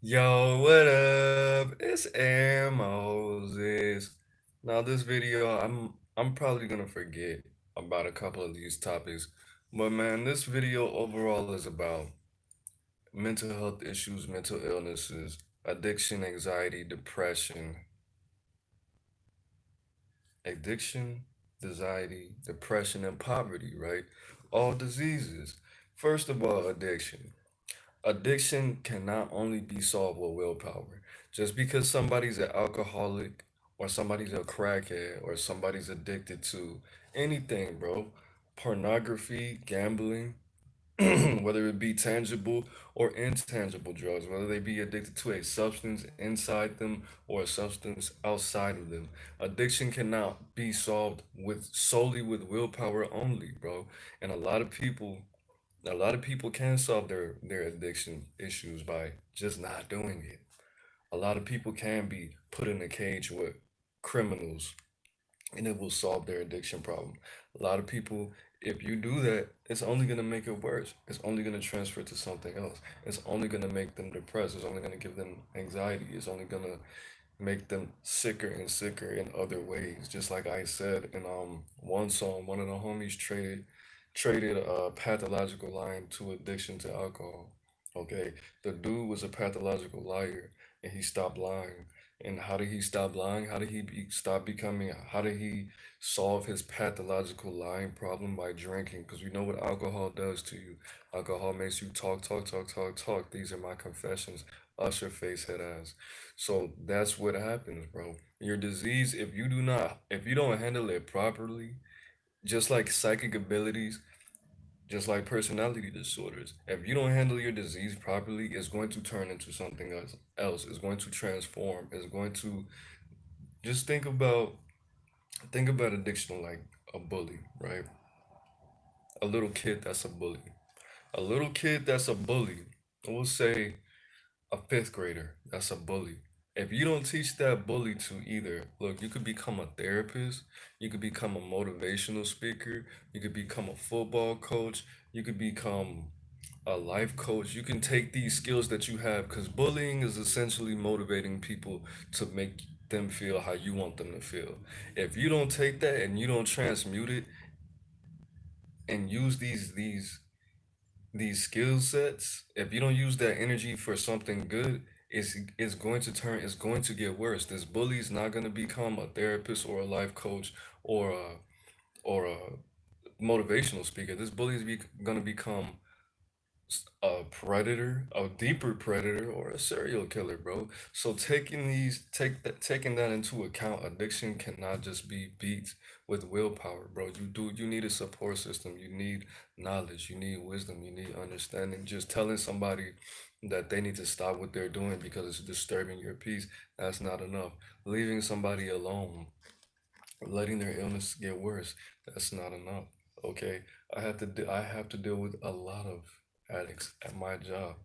Yo, what up? It's Air Moses. Now this video, I'm probably gonna forget about a couple of these topics, but man, this video overall is about mental health issues, mental illnesses, addiction, anxiety, addiction, depression, and poverty, right? All diseases. First of all, addiction. Addiction cannot only be solved with willpower. Just because somebody's an alcoholic or somebody's a crackhead or somebody's addicted to anything, bro, pornography, gambling, whether it be tangible or intangible drugs, whether they be addicted to a substance inside them or a substance outside of them. Addiction cannot be solved with solely with willpower only, bro. And a lot of people can solve their addiction issues by just not doing it. A lot of people can be put in a cage with criminals and it will solve their addiction problem. A lot of people, if you do that, it's only going to make it worse. It's only going to transfer to something else. It's only going to make them depressed. It's only going to give them anxiety. It's only going to make them sicker and sicker in other ways. Just like I said in one song, one of the homies traded a pathological lying to addiction to alcohol. Okay, the dude was a pathological liar, and he stopped lying. And how did he stop lying? How did stop becoming? How did he solve his pathological lying problem by drinking? Because we know what alcohol does to you. Alcohol makes you talk, talk, talk, talk, talk. These are my confessions. Usher face head ass. So that's what happens, bro. Your disease, if you don't handle it properly, just like psychic abilities, just like personality disorders, if you don't handle your disease properly, it's going to turn into something else. It's going to transform. It's going to just think about addiction like a bully, right? A little kid that's a bully. A little kid that's a bully. We'll say a fifth grader that's a bully. If you don't teach that bully to either, look, you could become a therapist, you could become a motivational speaker, you could become a football coach, you could become a life coach. You can take these skills that you have because bullying is essentially motivating people to make them feel how you want them to feel. If you don't take that and you don't transmute it and use these skill sets, if you don't use that energy for something good, it's going to get worse. This bully's not going to become a therapist or a life coach or a motivational speaker. This going to become a predator, a deeper predator, or a serial killer, bro. So taking that into account, addiction cannot just be beat with willpower, bro. You need a support system. You need knowledge. You need wisdom. You need understanding. Just telling somebody that they need to stop what they're doing because it's disturbing your peace, that's not enough. Leaving somebody alone, letting their illness get worse, that's not enough. Okay, I have to deal with a lot of addicts at my job.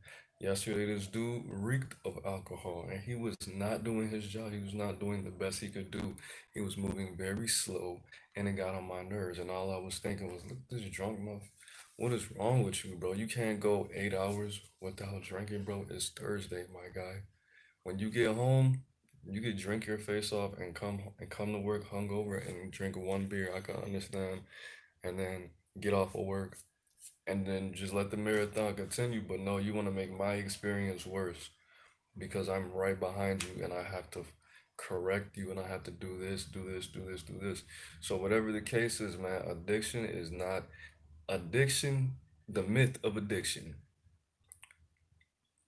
Yesterday this dude reeked of alcohol and he was not doing his job. He was not doing the best he could do. He was moving very slow and it got on my nerves, and all I was thinking was, look, this drunk muff, what is wrong with you, bro? You can't go 8 hours without drinking, bro. It's Thursday, my guy. When you get home, you could drink your face off and come to work hungover and drink one beer. I can understand, and then get off of work and then just let the marathon continue. But no, you want to make my experience worse because I'm right behind you and I have to correct you and I have to do this, do this, do this, do this. So whatever the case is, man, addiction is not addiction. The myth of addiction.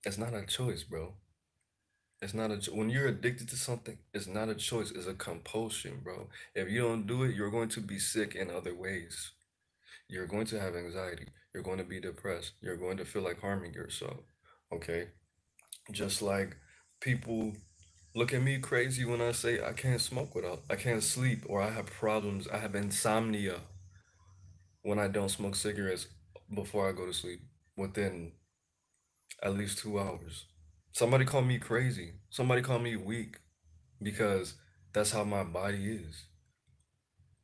It's not a choice, bro. It's not when you're addicted to something, it's not a choice, it's a compulsion, bro. If you don't do it, you're going to be sick in other ways. You're going to have anxiety. You're going to be depressed. You're going to feel like harming yourself. Okay? Just like people look at me crazy when I say I can't sleep, or I have problems, I have insomnia when I don't smoke cigarettes before I go to sleep within at least 2 hours. Somebody call me crazy. Somebody call me weak because that's how my body is.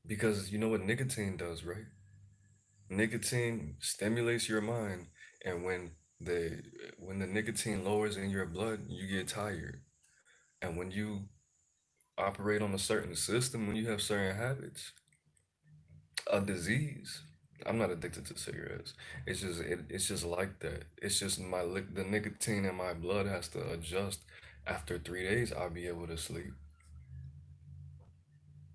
Because you know what nicotine does, right? Nicotine stimulates your mind, and when They when the nicotine lowers in your blood, you get tired. And when you operate on a certain system, when you have certain habits, a disease. I'm not addicted to cigarettes. It's just like that. It's just the nicotine in my blood has to adjust. After 3 days, I'll be able to sleep.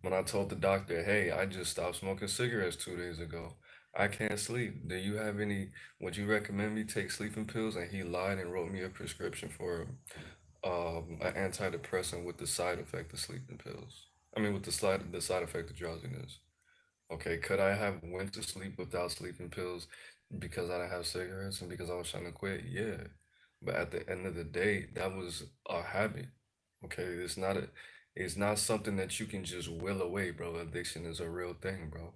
When I told the doctor, "Hey, I just stopped smoking cigarettes 2 days ago. I can't sleep. Do you have any? Would you recommend me take sleeping pills?" And he lied and wrote me a prescription for an antidepressant with the side effect of sleeping pills. I mean, with the side effect of drowsiness. Okay, could I have went to sleep without sleeping pills because I didn't have cigarettes and because I was trying to quit? Yeah. But at the end of the day, that was a habit. Okay, it's not something that you can just will away, bro. Addiction is a real thing, bro.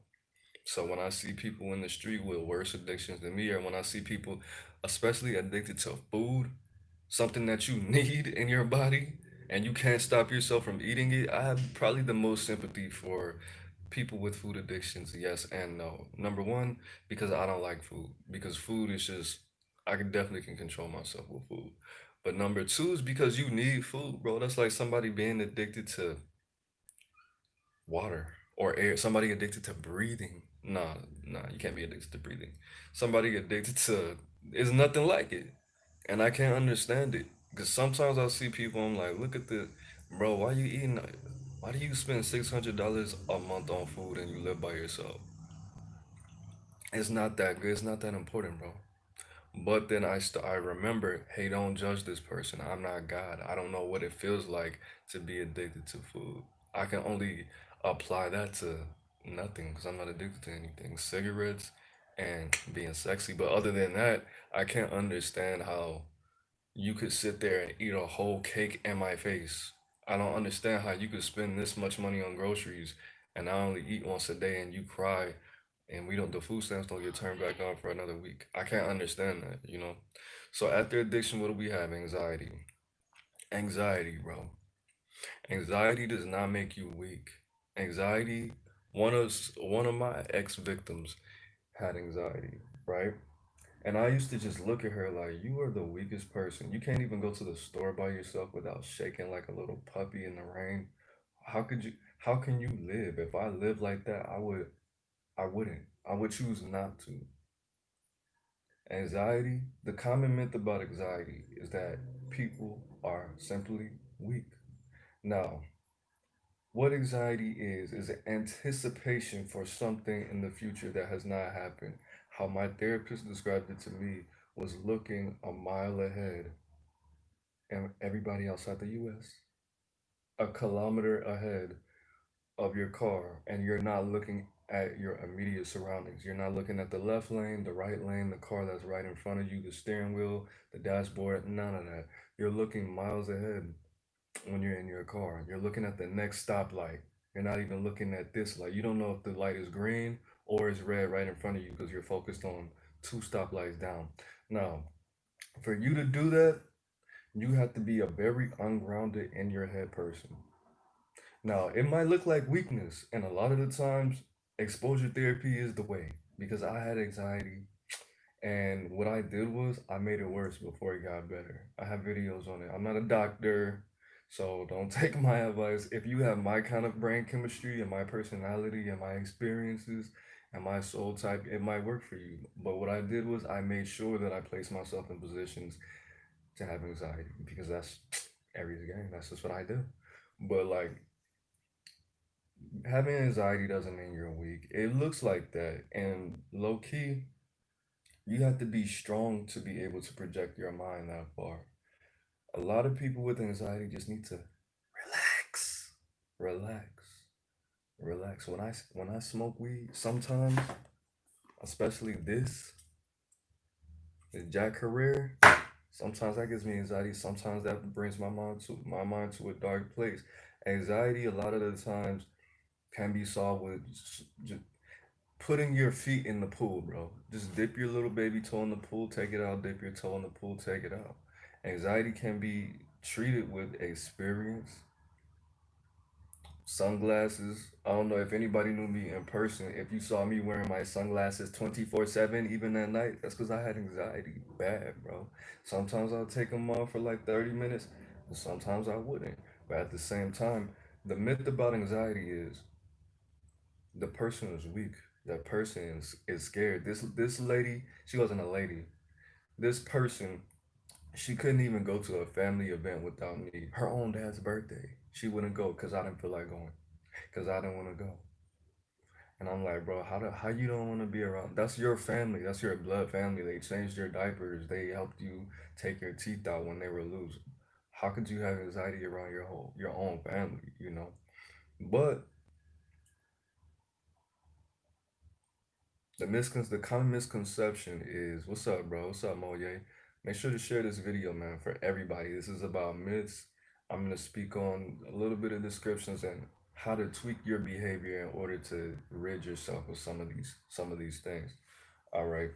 So when I see people in the street with worse addictions than me, or when I see people especially addicted to food, something that you need in your body and you can't stop yourself from eating it, I have probably the most sympathy for people with food addictions, yes and no. Number one, because I don't like food. Because food is just I can definitely can control myself with food. But number two is because you need food, bro. That's like somebody being addicted to water or air. Somebody addicted to breathing. Nah, nah, you can't be addicted to breathing. Somebody addicted to is nothing like it. And I can't understand it. Because sometimes I see people, I'm like, look at the bro, why you eating why do you spend $600 a month on food and you live by yourself? It's not that good. It's not that important, bro. But then I remember, hey, don't judge this person. I'm not God. I don't know what it feels like to be addicted to food. I can only apply that to nothing because I'm not addicted to anything. Cigarettes and being sexy. But other than that, I can't understand how you could sit there and eat a whole cake in my face. I don't understand how you could spend this much money on groceries and I only eat once a day and you cry and we don't the food stamps don't get turned back on for another week. I can't understand that, you know. So after addiction, what do we have? Anxiety. Anxiety, bro. Anxiety does not make you weak. Anxiety, one of my ex-victims had anxiety, right? And I used to just look at her like, you are the weakest person. You can't even go to the store by yourself without shaking like a little puppy in the rain. How can you live? If I lived like that, I wouldn't. I would choose not to. Anxiety, the common myth about anxiety is that people are simply weak. Now, what anxiety is anticipation for something in the future that has not happened. How my therapist described it to me was looking a mile ahead and everybody outside the US, a kilometer ahead of your car, and you're not looking at your immediate surroundings. You're not looking at the left lane, the right lane, the car that's right in front of you, the steering wheel, the dashboard, none of that. You're looking miles ahead when you're in your car. You're looking at the next stoplight. You're not even looking at this light. You don't know if the light is green or is red right in front of you because you're focused on two stoplights down. Now, for you to do that, you have to be a very ungrounded in your head person. Now, it might look like weakness, and a lot of the times, exposure therapy is the way because I had anxiety, and what I did was I made it worse before it got better. I have videos on it. I'm not a doctor, so don't take my advice. If you have my kind of brain chemistry and my personality and my experiences and my soul type, it might work for you. But what I did was I made sure that I placed myself in positions to have anxiety because that's every game. That's just what I do. But like having anxiety doesn't mean you're weak. It looks like that. And low key, you have to be strong to be able to project your mind that far. A lot of people with anxiety just need to relax, relax, relax. When I smoke weed, sometimes, especially this Jack Career, sometimes that gives me anxiety. Sometimes that brings my mind to a dark place. Anxiety, a lot of the times, can be solved with just putting your feet in the pool, bro. Just dip your little baby toe in the pool, take it out, dip your toe in the pool, take it out. Anxiety can be treated with experience, Sunglasses. I don't know if anybody knew me in person. If you saw me wearing my sunglasses 24/7, even at night, that's because I had anxiety bad, bro. Sometimes I'll take them off for like 30 minutes, and sometimes I wouldn't. But at the same time, the myth about anxiety is the person is weak. That person is scared. This lady, she wasn't a lady. This person, she couldn't even go to a family event without me. Her own dad's birthday, she wouldn't go because I didn't feel like going, because I didn't want to go. And I'm like, bro, how you don't want to be around? That's your family. That's your blood family. They changed your diapers. They helped you take your teeth out when they were loose. How could you have anxiety around your own family? You know. But the common misconception is, what's up, bro? What's up, Moye? Make sure to share this video, man, for everybody. This is about myths. I'm gonna speak on a little bit of descriptions and how to tweak your behavior in order to rid yourself of some of these things. All right.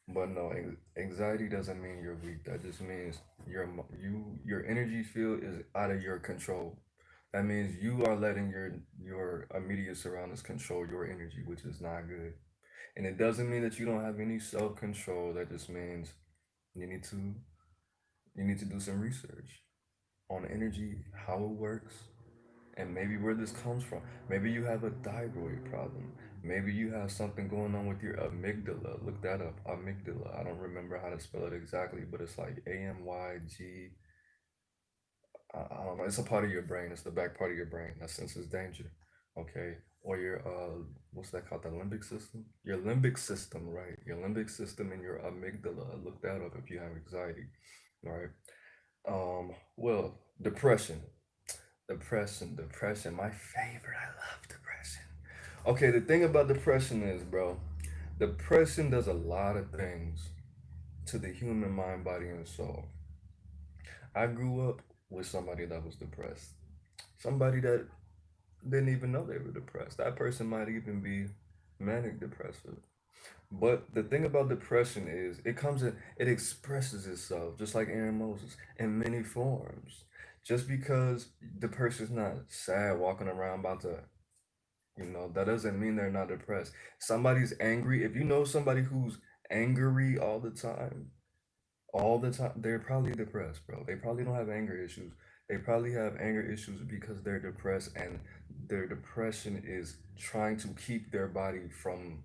But no, anxiety doesn't mean you're weak. That just means your energy field is out of your control. That means you are letting your immediate surroundings control your energy, which is not good. And it doesn't mean that you don't have any self control. That just means you need to you need to do some research on energy, how it works, and maybe where this comes from. Maybe you have a thyroid problem. Maybe you have something going on with your amygdala. Look that up. Amygdala. I don't remember how to spell it exactly, but it's like AMYG. I don't know. It's a part of your brain. It's the back part of your brain that senses danger. Okay. Or your what's that called? The limbic system. Your limbic system, right? Your limbic system and your amygdala. Look that up if you have anxiety. All right. Well, depression. Depression. My favorite. I love depression. Okay, the thing about depression is, bro, depression does a lot of things to the human mind, body, and soul. I grew up with somebody that was depressed. Somebody that didn't even know they were depressed. That person might even be manic depressive. But the thing about depression is it expresses itself just like Aaron Moses in many forms. Just because the person's not sad walking around about to, that doesn't mean they're not depressed. Somebody's angry. If you know somebody who's angry all the time, they're probably depressed, bro. They probably don't have anger issues. They probably have anger issues because they're depressed and their depression is trying to keep their body from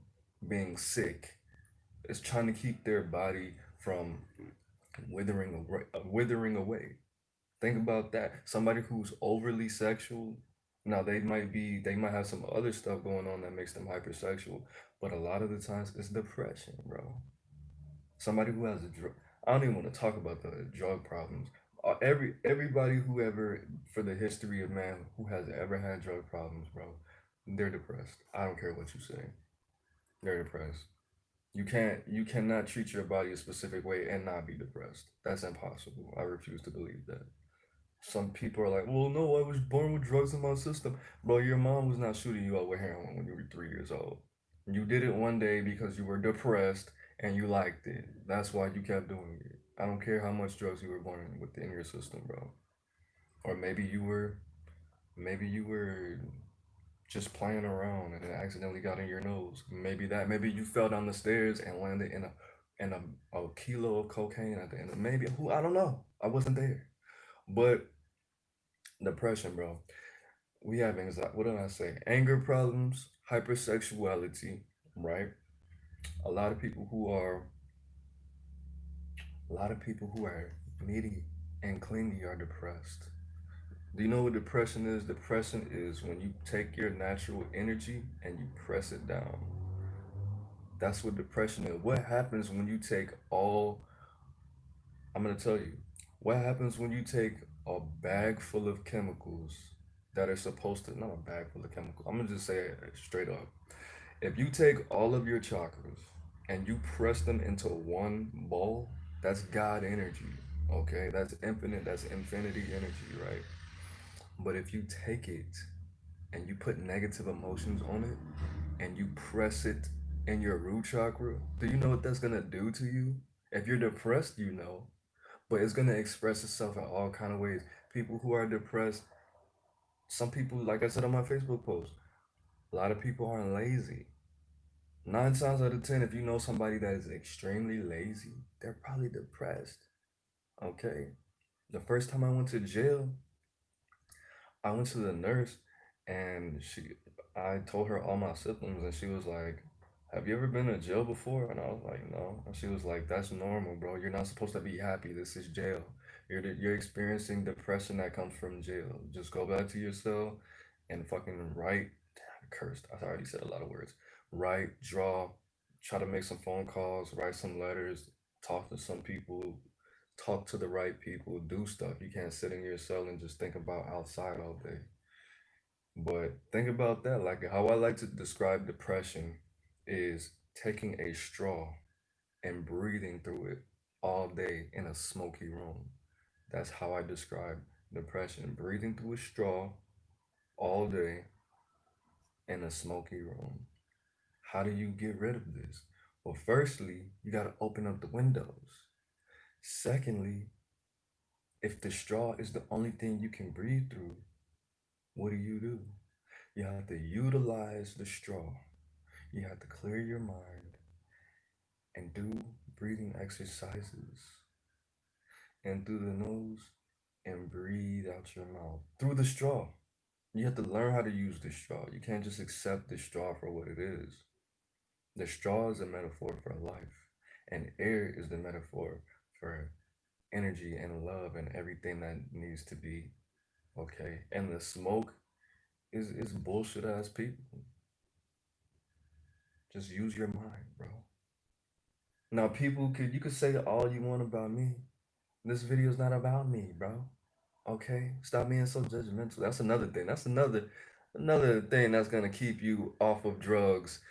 being sick. It's trying to keep their body from withering away. Think about that. Somebody who's overly sexual, now they might have some other stuff going on that makes them hypersexual, but a lot of the times it's depression, bro. Somebody who has a drug, I don't even want to talk about the drug problems. Everybody who ever for the history of man who has ever had drug problems, bro, they're depressed. I don't care what you say. They're depressed. You cannot treat your body a specific way and not be depressed. That's impossible. I refuse to believe that. Some people are like, well, no, I was born with drugs in my system. Bro, your mom was not shooting you up with heroin when you were 3 years old. You did it one day because you were depressed and you liked it. That's why you kept doing it. I don't care how much drugs you were born with in your system, bro. Or maybe you were just playing around and it accidentally got in your nose. Maybe you fell down the stairs and landed in a kilo of cocaine at the end of maybe who I don't know. I wasn't there. But depression, bro. We have anxiety. What did I say? Anger problems, hypersexuality, right? A lot of people who are a lot of people who are needy and clingy are depressed. Do you know what depression is? Depression is when you take your natural energy and you press it down. That's what depression is. What happens when you take all I'm gonna tell you. What happens when you take a bag full of chemicals that are supposed to not a bag full of chemicals. I'm gonna just say it straight up. If you take all of your chakras and you press them into one ball, that's God energy. Okay, that's infinite, that's infinity energy, right? But if you take it and you put negative emotions on it and you press it in your root chakra, do you know what that's gonna do to you? If you're depressed, you know, but it's gonna express itself in all kind of ways. People who are depressed, Some people, like I said on my Facebook post, a lot of people aren't lazy. 9 times out of 10, if you know somebody that is extremely lazy, they're probably depressed. Okay. The first time I went to jail, I went to the nurse and I told her all my symptoms and she was like, "Have you ever been to jail before?" And I was like, "No." And she was like, "That's normal, bro. You're not supposed to be happy. This is jail. You're experiencing depression that comes from jail. Just go back to your cell and fucking write." Damn, I cursed. I already said a lot of words. Write, draw, try to make some phone calls, write some letters, talk to some people, talk to the right people, do stuff. You can't sit in your cell and just think about outside all day. But think about that. Like how I like to describe depression is taking a straw and breathing through it all day in a smoky room. That's how I describe depression. Breathing through a straw all day in a smoky room. How do you get rid of this? Well, firstly, you got to open up the windows. Secondly, if the straw is the only thing you can breathe through, what do? You have to utilize the straw. You have to clear your mind and do breathing exercises in through the nose and breathe out your mouth through the straw. You have to learn how to use the straw. You can't just accept the straw for what it is. The straw is a metaphor for life, and air is the metaphor for energy and love and everything that needs to be okay. And the smoke is bullshit ass people. Just use your mind, bro. Now, people could you could say all you want about me. This video is not about me, bro. Okay, stop being so judgmental. That's another thing. That's another thing that's gonna keep you off of drugs,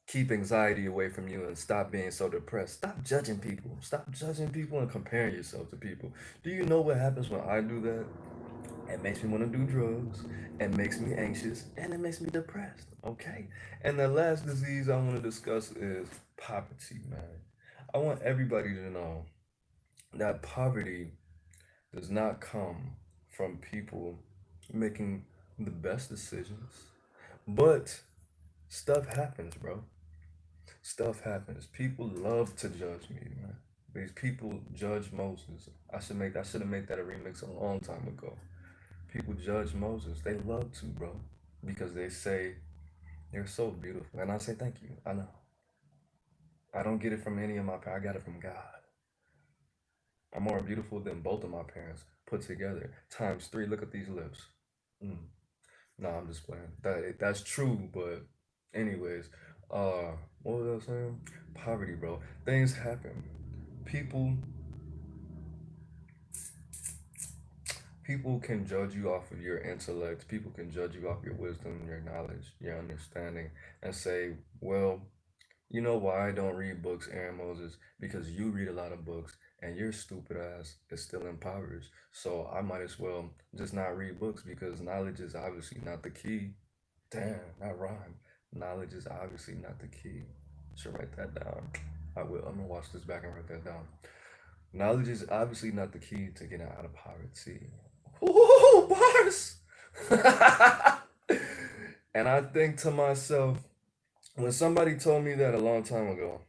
keep anxiety away from you, and stop being so depressed. Stop judging people. Stop judging people and comparing yourself to people. Do you know what happens when I do that? It makes me want to do drugs. It makes me anxious, and it makes me depressed. Okay. And the last disease I want to discuss is poverty, man. I want everybody to know that poverty does not come from people making the best decisions. But stuff happens, bro. Stuff happens. People love to judge me, man. These people judge Moses. I should have made that a remix a long time ago. People judge Moses. They love to, bro. Because they say you're so beautiful. And I say thank you. I know. I don't get it from any of my parents. I got it from God. I'm more beautiful than both of my parents put together. Times three. Look at these lips. Mm. No, I'm just playing. That's true, but anyways, what was I saying? Poverty, bro. Things happen. People people can judge you off of your intellect. People can judge you off your wisdom, your knowledge, your understanding, and say, well, you know why I don't read books, Aaron Moses? Because you read a lot of books and your stupid ass is still impoverished. So I might as well just not read books because knowledge is obviously not the key. Damn, that rhyme. Knowledge is obviously not the key. Should write that down. I will. I'm gonna watch this back and write that down. Knowledge is obviously not the key to getting out of poverty. Ooh, bars! And I think to myself, when somebody told me that a long time ago,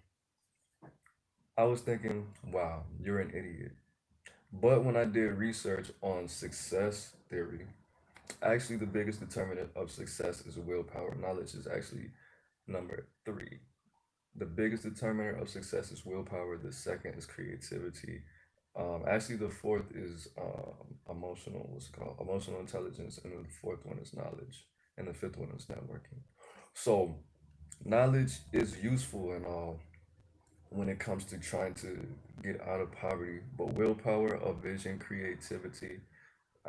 I was thinking, wow, you're an idiot. But when I did research on success theory, actually the biggest determinant of success is willpower. Knowledge is actually number three. The biggest determiner of success is willpower. The second is creativity. Actually, the fourth is emotional. What's it called? Emotional intelligence, and then the fourth one is knowledge, and the fifth one is networking. So, knowledge is useful and all when it comes to trying to get out of poverty, but willpower, a vision, creativity.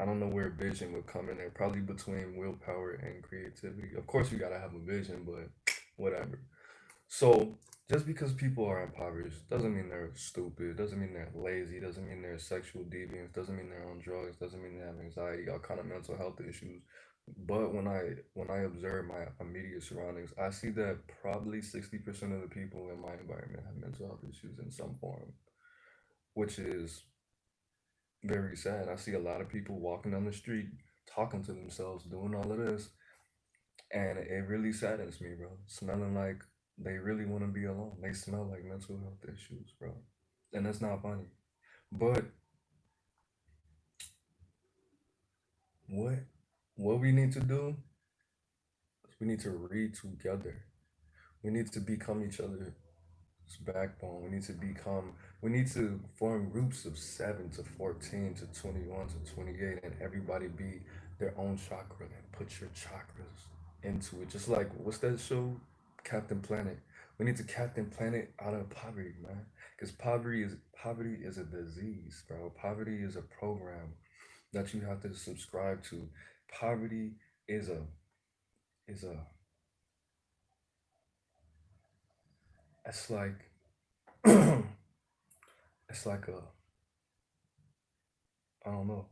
I don't know where vision would come in there. Probably between willpower and creativity. Of course, you gotta have a vision, but whatever. So just because people are impoverished doesn't mean they're stupid, doesn't mean they're lazy, doesn't mean they're sexual deviants, doesn't mean they're on drugs, doesn't mean they have anxiety, all kind of mental health issues. But when I observe my immediate surroundings, I see that probably 60% of the people in my environment have mental health issues in some form, which is very sad. I see a lot of people walking down the street talking to themselves, doing all of this, and it really saddens me, bro. Smelling like they really want to be alone. They smell like mental health issues, bro, and that's not funny. But what what we need to do is we need to read together. We need to become each other's backbone. We need to form groups of 7 to 14 to 21 to 28, and everybody be their own chakra and put your chakras into it. Just like, what's that show? Captain Planet. We need to Captain Planet out of poverty, man. Because poverty is a disease, bro. Poverty is a program that you have to subscribe to. Poverty is a is a it's like it's like a I don't know.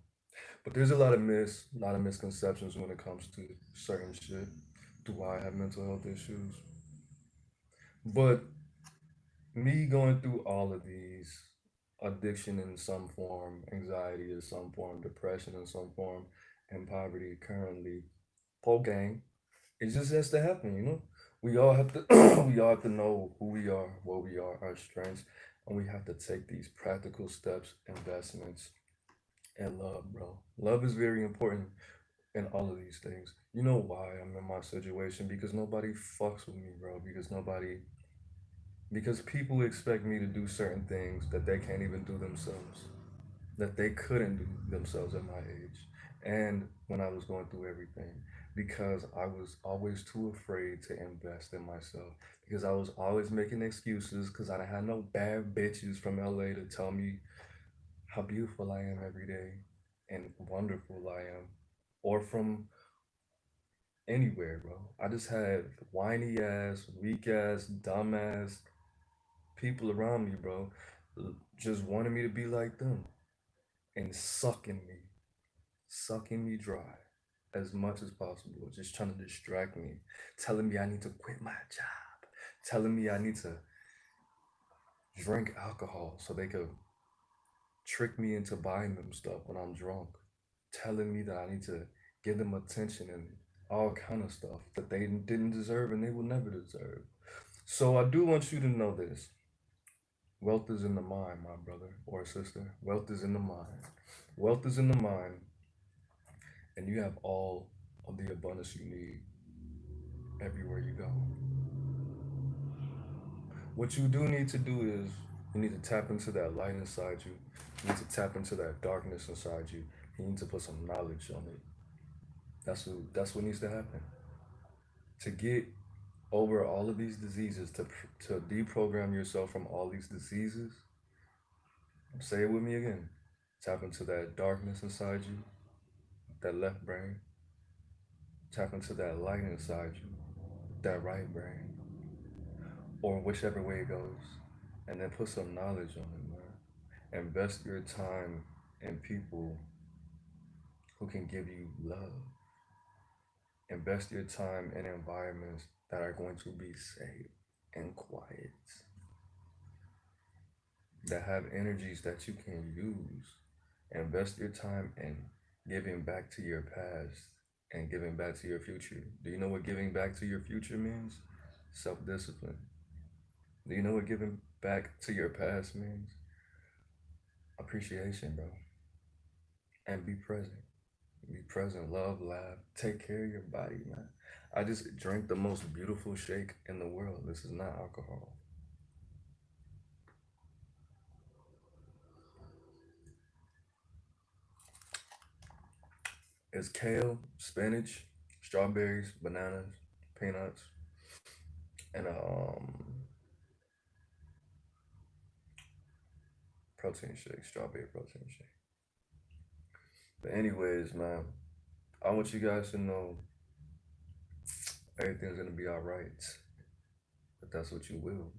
But there's a lot of misconceptions when it comes to certain shit. Do I have mental health issues? But me going through all of these, addiction in some form, anxiety in some form, depression in some form, and poverty currently, whole gang, it just has to happen, you know? We all have to we all have to know who we are, what we are, our strengths, and we have to take these practical steps, investments, and love, bro. Love is very important in all of these things. You know why I'm in my situation? Because nobody fucks with me, bro. Because people expect me to do certain things that they can't even do themselves, that they couldn't do themselves at my age. And when I was going through everything, because I was always too afraid to invest in myself, because I was always making excuses, because I had no bad bitches from LA to tell me how beautiful I am every day and wonderful I am, or from anywhere, bro. I just had whiny ass, weak ass, dumb ass people around me, bro, just wanted me to be like them and sucking me dry as much as possible, just trying to distract me, telling me I need to quit my job, telling me I need to drink alcohol so they could trick me into buying them stuff when I'm drunk, telling me that I need to give them attention and all kind of stuff that they didn't deserve and they will never deserve. So I do want you to know this. Wealth is in the mind, my brother or sister. Wealth is in the mind. Wealth is in the mind, and you have all of the abundance you need everywhere you go. What you do need to do is you need to tap into that light inside you. You need to tap into that darkness inside you. You need to put some knowledge on it. That's what needs to happen. To get over all of these diseases, to deprogram yourself from all these diseases, say it with me again. Tap into that darkness inside you, that left brain. Tap into that light inside you, that right brain, or whichever way it goes, and then put some knowledge on it, man. Invest your time in people who can give you love. Invest your time in environments that are going to be safe and quiet, that have energies that you can use. Invest your time in giving back to your past and giving back to your future. Do you know what giving back to your future means? Self discipline. Do you know what giving back to your past means? Appreciation, bro. And be present. Be present, love, laugh, take care of your body, man. I just drank the most beautiful shake in the world. This is not alcohol. It's kale, spinach, strawberries, bananas, peanuts, and protein shake, strawberry protein shake. But anyways, man, I want you guys to know everything's gonna be all right. But that's what you will.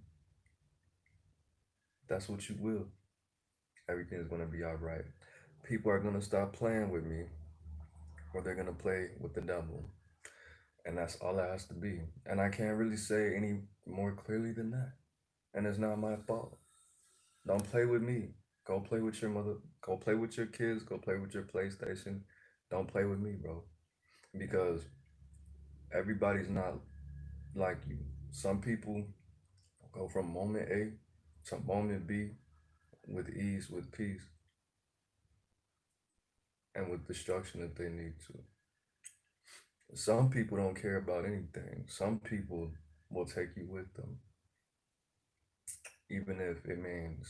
That's what you will. Everything's gonna be all right. People are gonna stop playing with me, or they're gonna play with the devil, and that's all it has to be. And I can't really say any more clearly than that. And it's not my fault. Don't play with me. Go play with your mother. Go play with your kids. Go play with your PlayStation. Don't play with me, bro. Because everybody's not like you. Some people go from moment A to moment B with ease, with peace, and with destruction if they need to. Some people don't care about anything. Some people will take you with them, even if it means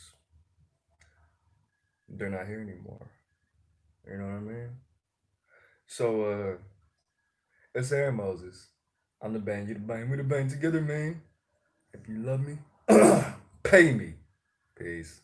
they're not here anymore. You know what I mean? So, it's Aaron Moses. I'm the band, you the band, we the band together, man. If you love me, pay me. Peace.